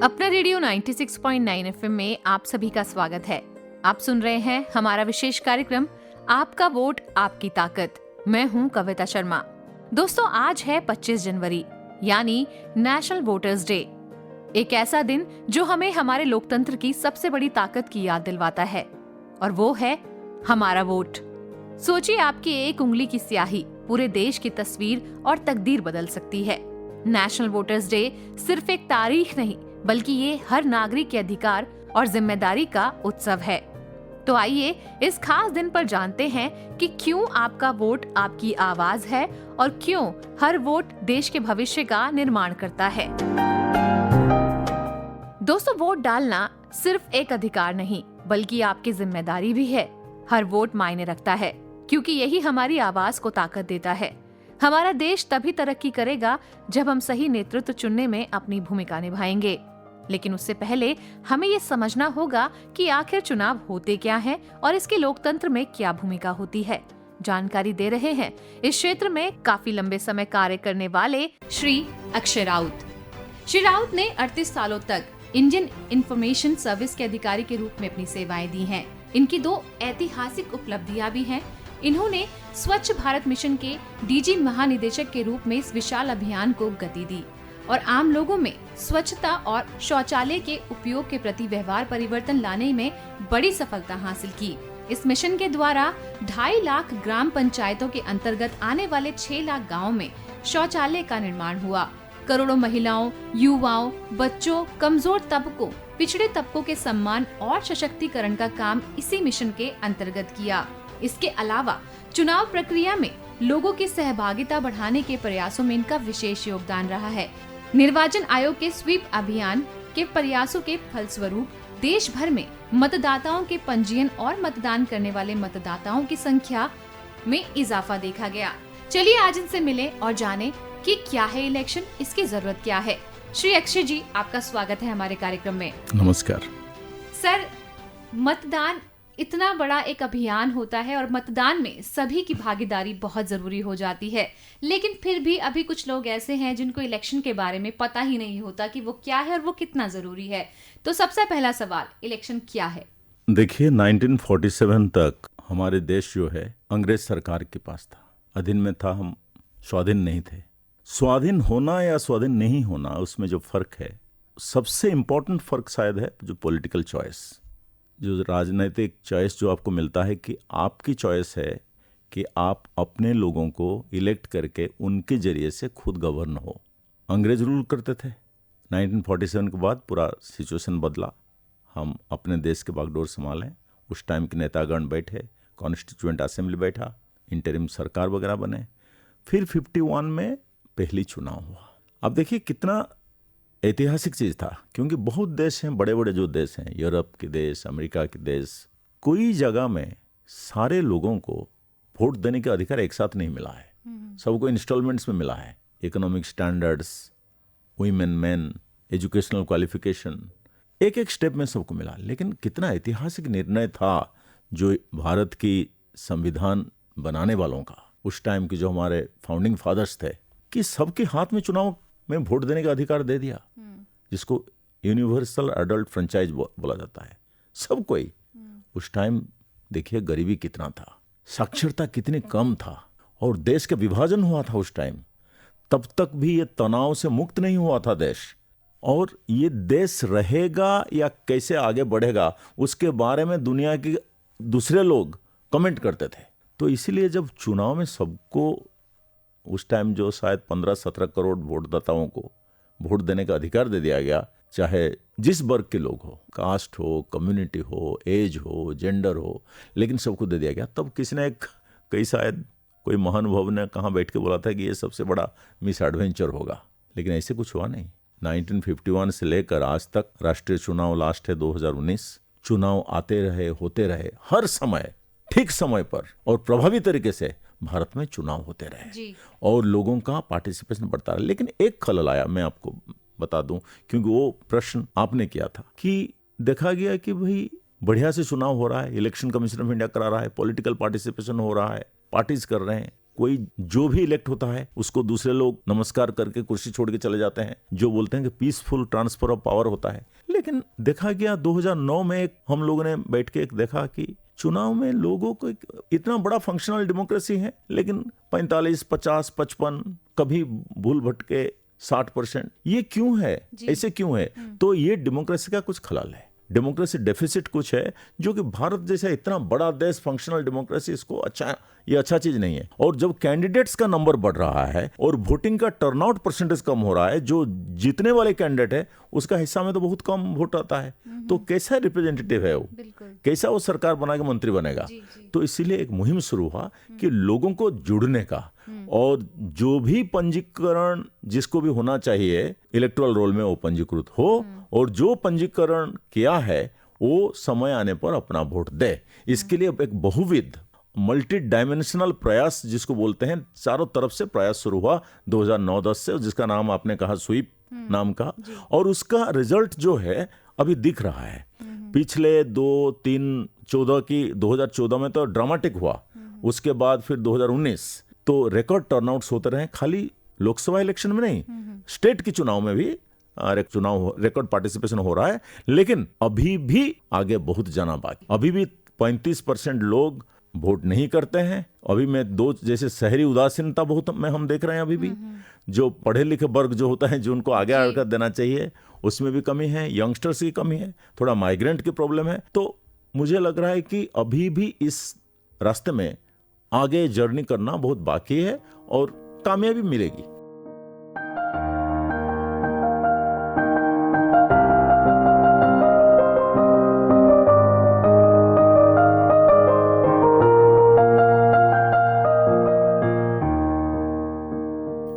अपना radio 96.9 FM में आप सभी का स्वागत है। आप सुन रहे हैं हमारा विशेष कार्यक्रम आपका वोट आपकी ताकत। मैं हूं कविता शर्मा। दोस्तों, आज है 25 जनवरी यानी नेशनल वोटर्स डे। एक ऐसा दिन जो हमें हमारे लोकतंत्र की सबसे बड़ी ताकत की याद दिलवाता है, और वो है हमारा वोट। सोचिए, आपकी एक उंगली की स्याही पूरे देश की तस्वीर और तकदीर बदल सकती है। नेशनल वोटर्स डे सिर्फ एक तारीख नहीं, बल्कि ये हर नागरिक के अधिकार और जिम्मेदारी का उत्सव है। तो आइए इस खास दिन पर जानते हैं कि क्यों आपका वोट आपकी आवाज है और क्यों हर वोट देश के भविष्य का निर्माण करता है। दोस्तों, वोट डालना सिर्फ एक अधिकार नहीं, बल्कि आपकी जिम्मेदारी भी है। हर वोट मायने रखता है, क्योंकि यही हमारी आवाज को ताकत देता है। हमारा देश तभी तरक्की करेगा जब हम सही नेतृत्व चुनने में अपनी भूमिका निभाएंगे। लेकिन उससे पहले हमें ये समझना होगा कि आखिर चुनाव होते क्या हैं और इसके लोकतंत्र में क्या भूमिका होती है। जानकारी दे रहे हैं इस क्षेत्र में काफी लंबे समय कार्य करने वाले श्री अक्षय राउत। श्री राउत ने 38 सालों तक इंडियन इंफॉर्मेशन सर्विस के अधिकारी के रूप में अपनी सेवाएं दी हैं। इनकी 2 ऐतिहासिक उपलब्धियां भी हैं। इन्होंने स्वच्छ भारत मिशन के डीजी महानिदेशक के रूप में इस विशाल अभियान को गति दी और आम लोगों में स्वच्छता और शौचालय के उपयोग के प्रति व्यवहार परिवर्तन लाने में बड़ी सफलता हासिल की। इस मिशन के द्वारा 2.5 लाख ग्राम पंचायतों के अंतर्गत आने वाले 6 लाख गाँव में शौचालय का निर्माण हुआ। करोड़ों महिलाओं, युवाओं, बच्चों, कमजोर तबकों, पिछड़े तबकों के सम्मान और सशक्तिकरण का काम इसी मिशन के अंतर्गत किया। इसके अलावा चुनाव प्रक्रिया में लोगों की सहभागिता बढ़ाने के प्रयासों में इनका विशेष योगदान रहा है। निर्वाचन आयोग के स्वीप अभियान के प्रयासों के फलस्वरूप देश भर में मतदाताओं के पंजीयन और मतदान करने वाले मतदाताओं की संख्या में इजाफा देखा गया। चलिए आज इनसे मिले और जाने कि क्या है इलेक्शन, इसकी जरूरत क्या है। श्री अक्षय जी, आपका स्वागत है हमारे कार्यक्रम में। नमस्कार सर, मतदान इतना बड़ा एक अभियान होता है और मतदान में सभी की भागीदारी बहुत जरूरी हो जाती है, लेकिन फिर भी अभी कुछ लोग ऐसे हैं जिनको इलेक्शन के बारे में पता ही नहीं होता कि वो क्या है और वो कितना जरूरी है। तो सबसे पहला सवाल, इलेक्शन क्या है? देखिए, 1947 तक हमारे देश जो है अंग्रेज सरकार के पास था, अधीन में था। हम स्वाधीन नहीं थे। स्वाधीन होना या स्वाधीन नहीं होना, उसमें जो फर्क है, सबसे इम्पोर्टेंट फर्क शायद है जो पॉलिटिकल चॉइस, जो राजनीतिक चॉइस जो आपको मिलता है कि आपकी चॉइस है कि आप अपने लोगों को इलेक्ट करके उनके जरिए से खुद गवर्न हो। अंग्रेज रूल करते थे। 1947 के बाद पूरा सिचुएशन बदला। हम अपने देश के बागडोर संभालें। उस टाइम के नेतागण बैठे, कॉन्स्टिट्यूएंट असेंबली बैठा, इंटरिम सरकार वगैरह बने। फिर 51 में पहली चुनाव हुआ। अब देखिए कितना ऐतिहासिक चीज़ था, क्योंकि बहुत देश हैं, बड़े बड़े जो देश हैं, यूरोप के देश, अमेरिका के देश, कोई जगह में सारे लोगों को वोट देने का अधिकार एक साथ नहीं मिला है। सबको इंस्टॉलमेंट्स में मिला है। Economic standards, women man, educational qualification, एक एक स्टेप में सबको मिला। लेकिन कितना ऐतिहासिक निर्णय था जो भारत की संविधान बनाने वालों का, उस टाइम के जो हमारे फाउंडिंग फादर्स थे, कि सबके हाथ में चुनाव में वोट देने का अधिकार दे दिया, जिसको यूनिवर्सल एडल्ट फ्रेंचाइज बोला जाता है। सब कोई। उस टाइम देखिए गरीबी कितना था, साक्षरता कितनी कम था, और देश का विभाजन हुआ था उस टाइम। तब तक भी ये तनाव से मुक्त नहीं हुआ था देश, और ये देश रहेगा या कैसे आगे बढ़ेगा उसके बारे में दुनिया के दूसरे लोग कमेंट करते थे। तो इसीलिए जब चुनाव में सबको उस टाइम जो शायद 15-17 करोड़ वोटदाताओं को वोट देने का अधिकार दे दिया गया, चाहे जिस वर्ग के लोग हो, कास्ट हो, कम्युनिटी हो, एज हो, जेंडर हो, लेकिन सबको दे दिया गया। तब किसी ने शायद कोई महानुभव ने कहाँ बैठ के बोला था कि ये सबसे बड़ा मिस एडवेंचर होगा, लेकिन ऐसे कुछ हुआ नहीं। 1951 से लेकर आज तक राष्ट्रीय चुनाव लास्ट है 2019, चुनाव आते रहे, होते रहे, हर समय ठीक समय पर और प्रभावी तरीके से भारत में चुनाव होते रहे और लोगों का पार्टिसिपेशन बढ़ता रहा। लेकिन एक खलल आया, मैं आपको बता दूं, क्योंकि वो प्रश्न आपने किया था कि देखा गया कि भाई बढ़िया से चुनाव हो रहा है, इलेक्शन कमीशन ऑफ इंडिया करा रहा है, पॉलिटिकल पार्टिसिपेशन हो रहा है, पार्टीज कर रहे हैं, कोई जो भी इलेक्ट होता है उसको दूसरे लोग नमस्कार करके कुर्सी छोड़ के चले जाते हैं, जो बोलते हैं कि पीसफुल ट्रांसफर ऑफ पावर होता है। लेकिन देखा गया 2009 में हम लोगों ने बैठ के देखा कि चुनाव में लोगों को इतना बड़ा फंक्शनल डेमोक्रेसी है, लेकिन 45, 50, 55, कभी भूल भटके 60%। ये क्यों है, ऐसे क्यों है? तो ये डेमोक्रेसी का कुछ खलल है, डेमोक्रेसी डेफिसिट कुछ है, जो कि भारत जैसा इतना बड़ा देश फंक्शनल डेमोक्रेसी इसको ये अच्छा चीज नहीं है। और जब कैंडिडेट्स का नंबर बढ़ रहा है और वोटिंग का टर्नआउट परसेंटेज कम हो रहा है, जो जीतने वाले कैंडिडेट है उसका हिस्सा में तो बहुत कम वोट आता है, तो कैसा रिप्रेजेंटेटिव है वो, कैसा वो सरकार बना के मंत्री बनेगा? तो इसीलिए एक मुहिम शुरू हुआ कि लोगों को जुड़ने का, और जो भी पंजीकरण जिसको भी होना चाहिए इलेक्टोरल रोल में वो पंजीकृत हो, और जो पंजीकरण किया है वो समय आने पर अपना वोट दे। इसके लिए एक बहुविध मल्टी डायमेंशनल प्रयास जिसको बोलते हैं, चारों तरफ से प्रयास शुरू हुआ 2009-10 से, जिसका नाम आपने कहा स्वीप नाम का, और उसका रिजल्ट जो है अभी दिख रहा है। पिछले 2014 में तो ड्रामेटिक हुआ, उसके बाद फिर 2019 तो रिकॉर्ड टर्नआउट्स होते रहे, खाली लोकसभा इलेक्शन में नहीं, स्टेट के चुनाव में भी रिकॉर्ड पार्टिसिपेशन हो रहा है। लेकिन अभी भी आगे बहुत जाना बाकी, अभी भी 35% लोग वोट नहीं करते हैं। अभी में जैसे शहरी उदासीनता बहुत में हम देख रहे हैं, अभी भी जो पढ़े लिखे वर्ग जो होता है, जो उनको आगे आकर देना चाहिए, उसमें भी कमी है, यंगस्टर्स की कमी है, थोड़ा माइग्रेंट की प्रॉब्लम है। तो मुझे लग रहा है कि अभी भी इस रास्ते में आगे जर्नी करना बहुत बाकी है और कामयाबी मिलेगी।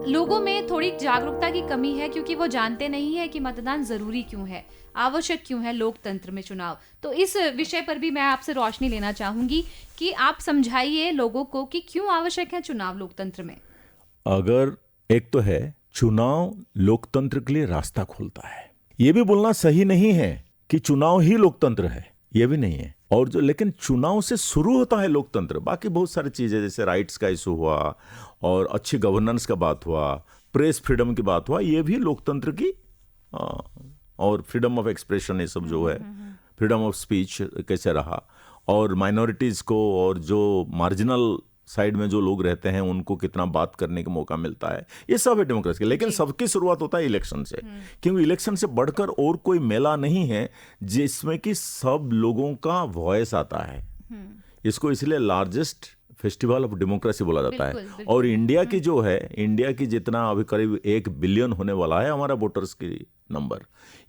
लोगों में थोड़ी जागरूकता की कमी है, क्योंकि वो जानते नहीं है कि मतदान जरूरी क्यों है, आवश्यक क्यों है लोकतंत्र में चुनाव। तो इस विषय पर भी मैं आपसे रोशनी लेना चाहूंगी कि आप समझाइए लोगों को कि क्यों आवश्यक है चुनाव लोकतंत्र में। अगर एक तो है चुनाव लोकतंत्र के लिए रास्ता खोलता है, ये भी बोलना सही नहीं है कि चुनाव ही लोकतंत्र है, ये भी नहीं है। और जो लेकिन चुनाव से शुरू होता है लोकतंत्र, बाकी बहुत सारी चीजें जैसे राइट्स का इशू हुआ और अच्छी गवर्नेंस का बात हुआ, प्रेस फ्रीडम की बात हुआ, ये भी लोकतंत्र की, और फ्रीडम ऑफ एक्सप्रेशन, ये सब जो है, फ्रीडम ऑफ स्पीच कैसे रहा, और माइनॉरिटीज को और जो मार्जिनल साइड में जो लोग रहते हैं उनको कितना बात करने का मौका मिलता है, ये सब है डेमोक्रेसी। लेकिन सबकी शुरुआत होता है इलेक्शन से, क्योंकि इलेक्शन से बढ़कर और कोई मेला नहीं है जिसमें कि सब लोगों का वॉइस आता है। इसको इसलिए लार्जेस्ट फेस्टिवल ऑफ डेमोक्रेसी बोला जाता है। और इंडिया की जो है, इंडिया की जितना अभी करीब 1 बिलियन होने वाला है हमारा वोटर्स की नंबर,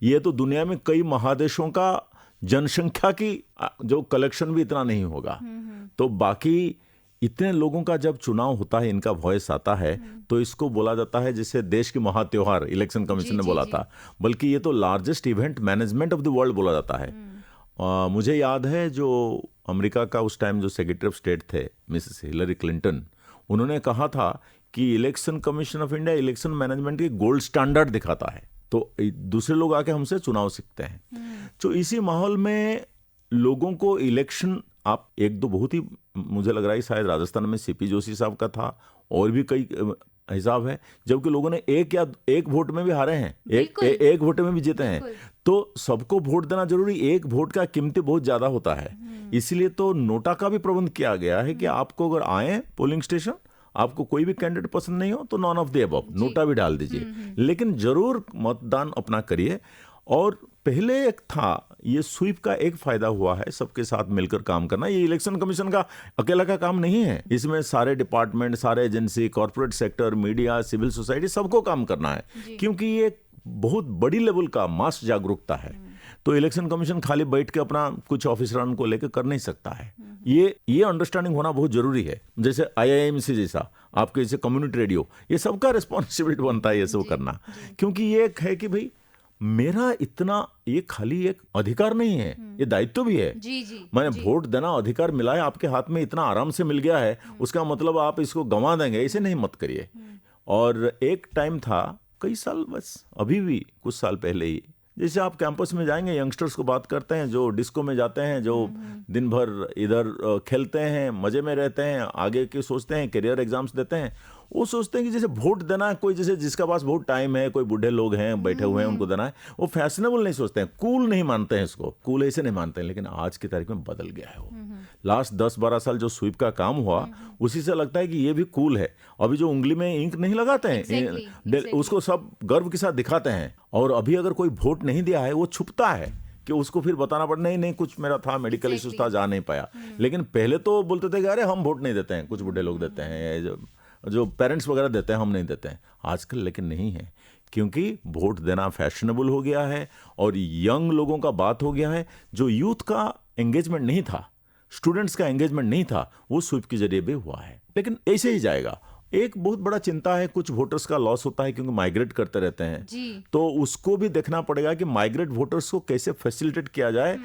ये तो दुनिया में कई महादेशों का जनसंख्या की जो कलेक्शन भी इतना नहीं होगा। तो बाकी इतने लोगों का जब चुनाव होता है, इनका वॉइस आता है, तो इसको बोला जाता है जैसे देश की महात्योहार, इलेक्शन कमीशन ने बोला था, बल्कि ये तो largest event management of the world बोला जाता है। मुझे याद है जो अमेरिका का उस टाइम जो सेक्रेटरी ऑफ स्टेट थे मिसेस हिलरी क्लिंटन, उन्होंने कहा था कि election commission of India election management की गोल्ड स्टैंडर्ड दिखाता है, तो दूसरे लोग आके हमसे चुनाव सीखते हैं। तो इसी माहौल में लोगों को इलेक्शन, आप एक दो बहुत ही, मुझे लग रहा है शायद राजस्थान में सीपी जोशी साहब का था, और भी कई हिसाब है, जबकि लोगों ने एक वोट में भी हारे हैं, एक वोट में भी जीते हैं। तो सबको वोट देना जरूरी, एक वोट का कीमती बहुत ज्यादा होता है। इसलिए तो नोटा का भी प्रबंध किया गया है कि आपको अगर आए पोलिंग स्टेशन, आपको कोई भी कैंडिडेट पसंद नहीं हो तो none of the above NOTA भी डाल दीजिए, लेकिन जरूर मतदान अपना करिए। और पहले एक था, ये स्वीप का एक फायदा हुआ है सबके साथ मिलकर काम करना। ये इलेक्शन कमीशन का अकेला का काम नहीं है, इसमें सारे डिपार्टमेंट, सारे agency, corporate sector, media, civil society, सबको काम करना है, क्योंकि ये बहुत बड़ी लेवल का मास जागरूकता है। तो इलेक्शन कमीशन खाली बैठ के अपना कुछ ऑफिसरान को लेकर कर नहीं सकता है, ये अंडरस्टैंडिंग होना बहुत जरूरी है। जैसे IIMC जैसा, आपके जैसे कम्युनिटी रेडियो, ये सबका रिस्पॉन्सिबिलिटी बनता है ये सब करना, क्योंकि ये एक है कि भाई मेरा इतना, ये खाली एक अधिकार नहीं है, ये दायित्व भी है। मैंने वोट देना अधिकार मिला है, आपके हाथ में इतना आराम से मिल गया है, उसका मतलब आप इसको गंवा देंगे, ऐसे नहीं मत करिए। और एक टाइम था, कई साल, बस अभी भी कुछ साल पहले ही जैसे आप कैंपस में जाएंगे, यंगस्टर्स को बात करते हैं जो डिस्को में जाते हैं, जो दिन भर इधर खेलते हैं, मजे में रहते हैं, आगे के सोचते हैं, करियर एग्जाम्स देते हैं, वो सोचते हैं कि जैसे वोट देना है, कोई जैसे जिसका पास बहुत टाइम है, कोई बूढ़े लोग हैं बैठे हुए हैं उनको देना है, वो फैशनेबल नहीं सोचते हैं, कूल नहीं मानते हैं इसको, कूल ऐसे नहीं मानते हैं। लेकिन आज की तारीख में बदल गया है वो। लास्ट 10-12 साल जो स्वीप का काम हुआ, उसी से लगता है कि ये भी कूल है। अभी जो उंगली में इंक नहीं लगाते हैं, Exactly. उसको सब गर्व के साथ दिखाते हैं। और अभी अगर कोई वोट नहीं दिया है, वो छुपता है कि उसको फिर बताना पड़, नहीं कुछ मेरा था, मेडिकल इश्यूज था, जा नहीं पाया। लेकिन पहले तो बोलते थे कि अरे हम वोट नहीं देते हैं, कुछ बूढ़े लोग देते हैं, जो पेरेंट्स वगैरह देते हैं, हम नहीं देते हैं। आजकल लेकिन नहीं है, क्योंकि वोट देना फैशनेबल हो गया है और यंग लोगों का बात हो गया है। जो यूथ का एंगेजमेंट नहीं था, स्टूडेंट्स का एंगेजमेंट नहीं था, वो स्वीप के जरिए भी हुआ है। लेकिन ऐसे ही जाएगा। एक बहुत बड़ा चिंता है, कुछ वोटर्स का लॉस होता है क्योंकि माइग्रेट करते रहते हैं जी। तो उसको भी देखना पड़ेगा कि माइग्रेट वोटर्स को कैसे फैसिलिटेट किया जाए।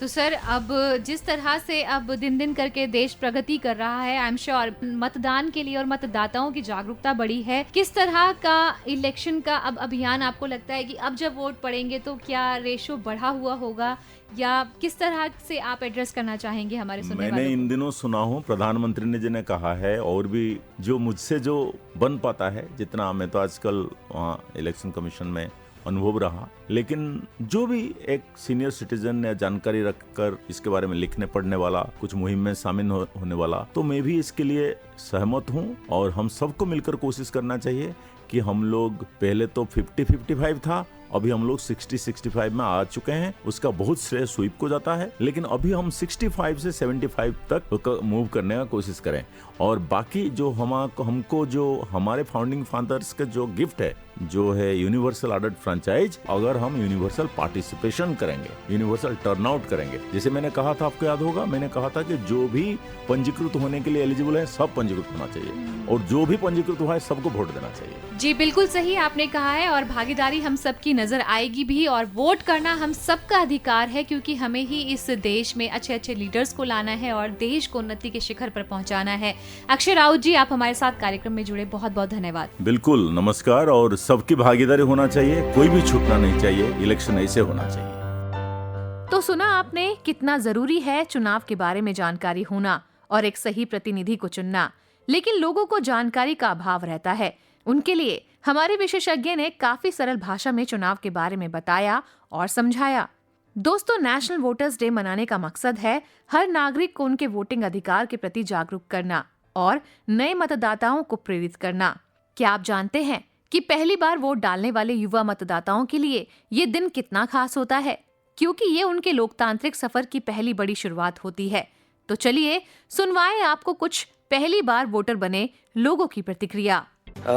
तो सर, अब जिस तरह से अब दिन दिन करके देश प्रगति कर रहा है, आई एम श्योर मतदान के लिए और मतदाताओं की जागरूकता बढ़ी है। किस तरह का इलेक्शन का अब अभियान आपको लगता है कि अब जब वोट पड़ेंगे तो क्या रेशो बढ़ा हुआ होगा, या किस तरह से आप एड्रेस करना चाहेंगे हमारे सुनने वालों को? मैंने इन दिनों सुना हूँ प्रधानमंत्री ने जिन्हें कहा है, और भी जो मुझसे जो बन पाता है, जितना मैं तो आजकल वहाँ इलेक्शन कमीशन में अनुभव रहा, लेकिन जो भी एक सीनियर सिटीजन या जानकारी रखकर इसके बारे में लिखने पढ़ने वाला, कुछ मुहिम में शामिल होने वाला, तो मैं भी इसके लिए सहमत हूँ। और हम सबको मिलकर कोशिश करना चाहिए कि हम लोग, पहले तो 50-55 था, अभी हम लोग 60-65 में आ चुके हैं, उसका बहुत श्रेय स्वीप को जाता है। लेकिन अभी हम 65 से 75 तक मूव करने का कोशिश करें। और बाकी जो हमको जो हमारे फाउंडिंग फादर्स का जो गिफ्ट है, जो है यूनिवर्सल अडल्ट फ्रेंचाइज, अगर हम यूनिवर्सल पार्टिसिपेशन करेंगे, यूनिवर्सल टर्नआउट करेंगे, जैसे मैंने कहा था, आपको याद होगा, मैंने कहा था कि जो भी पंजीकृत होने के लिए एलिजिबल है, सब पंजीकृत होना चाहिए, और जो भी पंजीकृत हुआ है सबको वोट देना चाहिए। जी, बिल्कुल सही आपने कहा है। और भागीदारी हम सबकी नजर आएगी भी, और वोट करना हम सबका अधिकार है, क्योंकि हमें ही इस देश में अच्छे अच्छे लीडर्स को लाना है और देश को उन्नति के शिखर पर पहुंचाना है। अक्षय राउत जी, आप हमारे साथ कार्यक्रम में जुड़े, बहुत बहुत धन्यवाद। बिल्कुल, नमस्कार। और सबकी भागीदारी होना चाहिए, कोई भी छूटना नहीं चाहिए, इलेक्शन ऐसे होना चाहिए। तो सुना आपने कितना जरूरी है चुनाव के बारे में जानकारी होना और एक सही प्रतिनिधि को चुनना। लेकिन लोगों को जानकारी का अभाव रहता है। उनके लिए हमारे विशेषज्ञ ने काफी सरल भाषा में चुनाव के बारे में बताया और समझाया। दोस्तों, नेशनल वोटर्स डे मनाने का मकसद है हर नागरिक को उनके वोटिंग अधिकार के प्रति जागरूक करना और नए मतदाताओं को प्रेरित करना। क्या आप जानते हैं कि पहली बार वोट डालने वाले युवा मतदाताओं के लिए ये दिन कितना खास होता है? क्योंकि ये उनके लोकतांत्रिक सफर की पहली बड़ी शुरुआत होती है। तो चलिए सुनवाएं आपको कुछ पहली बार वोटर बने लोगों की प्रतिक्रिया।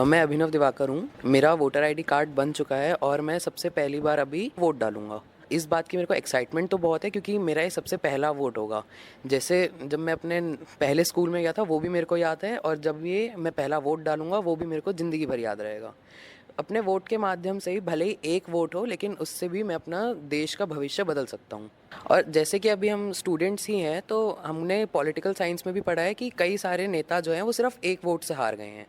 मैं अभिनव दिवाकर हूँ। मेरा वोटर आईडी कार्ड बन चुका है और मैं सबसे पहली बार अभी वोट डालूंगा। इस बात की मेरे को एक्साइटमेंट तो बहुत है, क्योंकि मेरा ये सबसे पहला वोट होगा। जैसे जब मैं अपने पहले स्कूल में गया था, वो भी मेरे को याद है, और जब ये मैं पहला वोट डालूंगा, वो भी मेरे को ज़िंदगी भर याद रहेगा। अपने वोट के माध्यम से ही, भले ही एक वोट हो, लेकिन उससे भी मैं अपना देश का भविष्य बदल सकता हूँ। और जैसे कि अभी हम स्टूडेंट्स ही हैं, तो हमने पॉलिटिकल साइंस में भी पढ़ा है कि कई सारे नेता जो हैं वो सिर्फ एक वोट से हार गए हैं।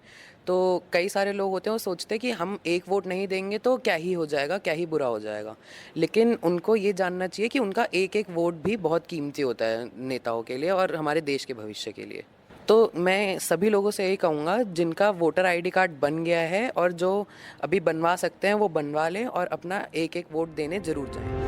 तो कई सारे लोग होते हैं, वो सोचते हैं कि हम एक वोट नहीं देंगे तो क्या ही हो जाएगा, क्या ही बुरा हो जाएगा। लेकिन उनको ये जानना चाहिए कि उनका एक एक वोट भी बहुत कीमती होता है नेताओं के लिए और हमारे देश के भविष्य के लिए। तो मैं सभी लोगों से यही कहूँगा, जिनका वोटर आईडी कार्ड बन गया है और जो अभी बनवा सकते हैं वो बनवा लें और अपना एक एक वोट देने ज़रूर जाएं।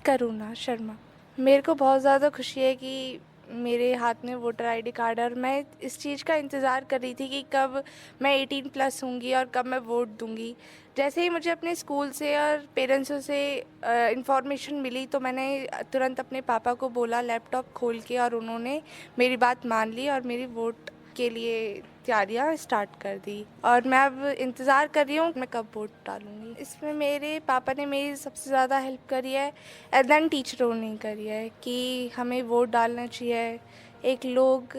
करुणा शर्मा। मेरे को बहुत ज़्यादा खुशी है कि मेरे हाथ में वोटर आईडी कार्ड है, और मैं इस चीज़ का इंतज़ार कर रही थी कि कब मैं 18+ होंगी और कब मैं वोट दूंगी। जैसे ही मुझे अपने स्कूल से और पेरेंट्सों से इन्फॉर्मेशन मिली, तो मैंने तुरंत अपने पापा को बोला लैपटॉप खोल के, और उन्होंने मेरी बात मान ली और मेरी वोट के लिए तैयारियां स्टार्ट कर दी। और मैं अब इंतज़ार कर रही हूँ मैं कब वोट डालूँगी। इसमें मेरे पापा ने मेरी सबसे ज़्यादा हेल्प करी है, एंड देन टीचरों ने करी है कि हमें वोट डालना चाहिए। एक लोग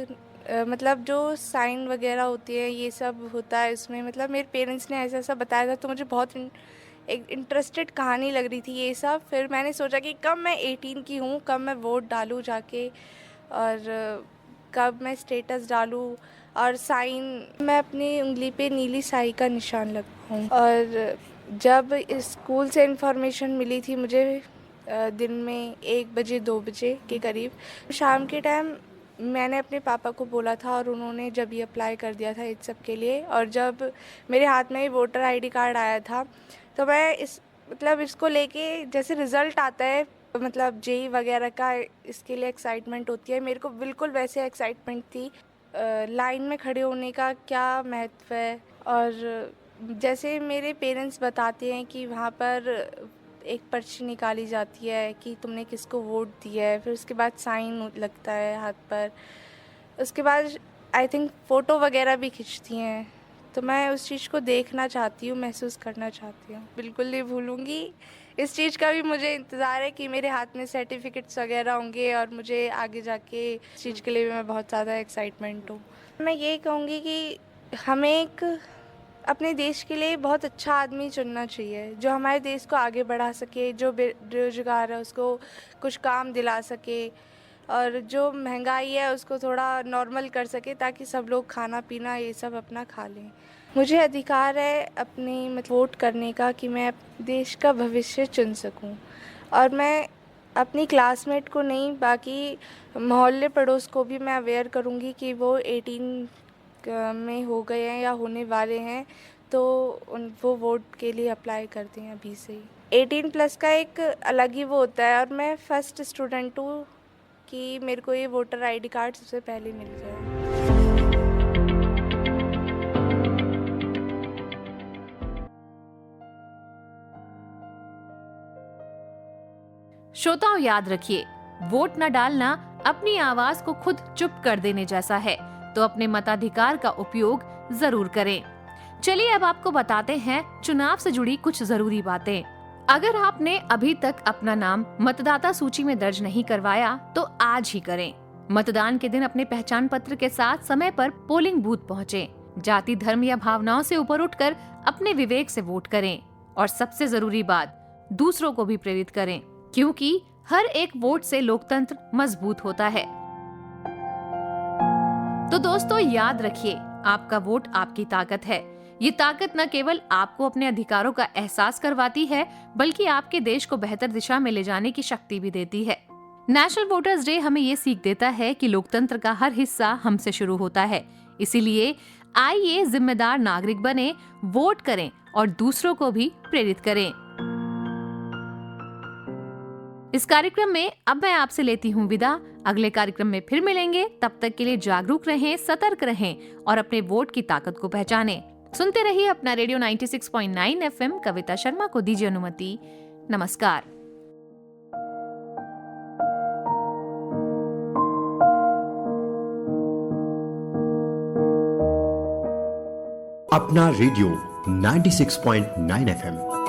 मतलब जो साइन वगैरह होती है, ये सब होता है इसमें। मतलब मेरे पेरेंट्स ने ऐसा ऐसा बताया था, तो मुझे बहुत एक इंटरेस्टेड कहानी लग रही थी ये सब। फिर मैंने सोचा कि कब मैं 18 की हूँ, कब मैं वोट डालूँ जाके, और कब मैं स्टेटस डालूँ और साइन मैं अपनी उंगली पे नीली स्याही का निशान लगवाऊँ। और जब इस स्कूल से इन्फॉर्मेशन मिली थी मुझे दिन में 1 बजे 2 बजे के करीब, शाम के टाइम मैंने अपने पापा को बोला था और उन्होंने जब ये अप्लाई कर दिया था इस सब के लिए। और जब मेरे हाथ में ये वोटर आईडी कार्ड आया था तो मैं इसको लेके, जैसे रिज़ल्ट आता है मतलब जेई वगैरह का, इसके लिए एक्साइटमेंट होती है, मेरे को बिल्कुल वैसे एक्साइटमेंट थी। लाइन में खड़े होने का क्या महत्व है, और जैसे मेरे पेरेंट्स बताते हैं कि वहाँ पर एक पर्ची निकाली जाती है कि तुमने किसको वोट दिया है, फिर उसके बाद साइन लगता है हाथ पर, उसके बाद आई थिंक फ़ोटो वगैरह भी खींचती हैं। तो मैं उस चीज़ को देखना चाहती हूँ, महसूस करना चाहती हूँ। बिल्कुल नहीं भूलूँगी। इस चीज़ का भी मुझे इंतज़ार है कि मेरे हाथ में सर्टिफिकेट्स वगैरह होंगे और मुझे आगे जाके इस चीज़ के लिए भी मैं बहुत ज़्यादा एक्साइटमेंट हूँ। मैं ये कहूँगी कि हमें एक अपने देश के लिए बहुत अच्छा आदमी चुनना चाहिए जो हमारे देश को आगे बढ़ा सके, जो बेरोजगार है उसको कुछ काम दिला सके, और जो महंगाई है उसको थोड़ा नॉर्मल कर सके ताकि सब लोग खाना पीना ये सब अपना खा लें। मुझे अधिकार है अपनी वोट करने का कि मैं देश का भविष्य चुन सकूं, और मैं अपनी क्लासमेट को नहीं बाकी मोहल्ले पड़ोस को भी मैं अवेयर करूंगी कि वो 18 में हो गए हैं या होने वाले हैं, तो वो वोट के लिए अप्लाई कर दें अभी से ही। 18 प्लस का एक अलग ही वो होता है, और मैं फर्स्ट स्टूडेंट हूँ कि मेरे को ये वोटर आईडी कार्ड सबसे पहले मिल गया है। श्रोताओं, याद रखिए, वोट न डालना अपनी आवाज को खुद चुप कर देने जैसा है, तो अपने मताधिकार का उपयोग जरूर करें। चलिए अब आपको बताते हैं चुनाव से जुड़ी कुछ जरूरी बातें। अगर आपने अभी तक अपना नाम मतदाता सूची में दर्ज नहीं करवाया तो आज ही करें। मतदान के दिन अपने पहचान पत्र के साथ समय पर पोलिंग बूथ पहुँचे। जाति, धर्म या भावनाओं से ऊपर उठकर अपने विवेक से वोट करें। और सबसे जरूरी बात, दूसरों को भी प्रेरित करें, क्योंकि हर एक वोट से लोकतंत्र मजबूत होता है। तो दोस्तों, याद रखिए, आपका वोट आपकी ताकत है। ये ताकत न केवल आपको अपने अधिकारों का एहसास करवाती है, बल्कि आपके देश को बेहतर दिशा में ले जाने की शक्ति भी देती है। नेशनल वोटर्स डे हमें ये सीख देता है कि लोकतंत्र का हर हिस्सा हमसे शुरू होता है। इसीलिए आइए जिम्मेदार नागरिक बने, वोट करें और दूसरों को भी प्रेरित करें। इस कार्यक्रम में अब मैं आपसे लेती हूँ विदा। अगले कार्यक्रम में फिर मिलेंगे। तब तक के लिए जागरूक रहें, सतर्क रहें और अपने वोट की ताकत को पहचानें। सुनते रहिए अपना रेडियो 96.9 FM। कविता शर्मा को दीजिए अनुमति। नमस्कार। अपना रेडियो 96.9 FM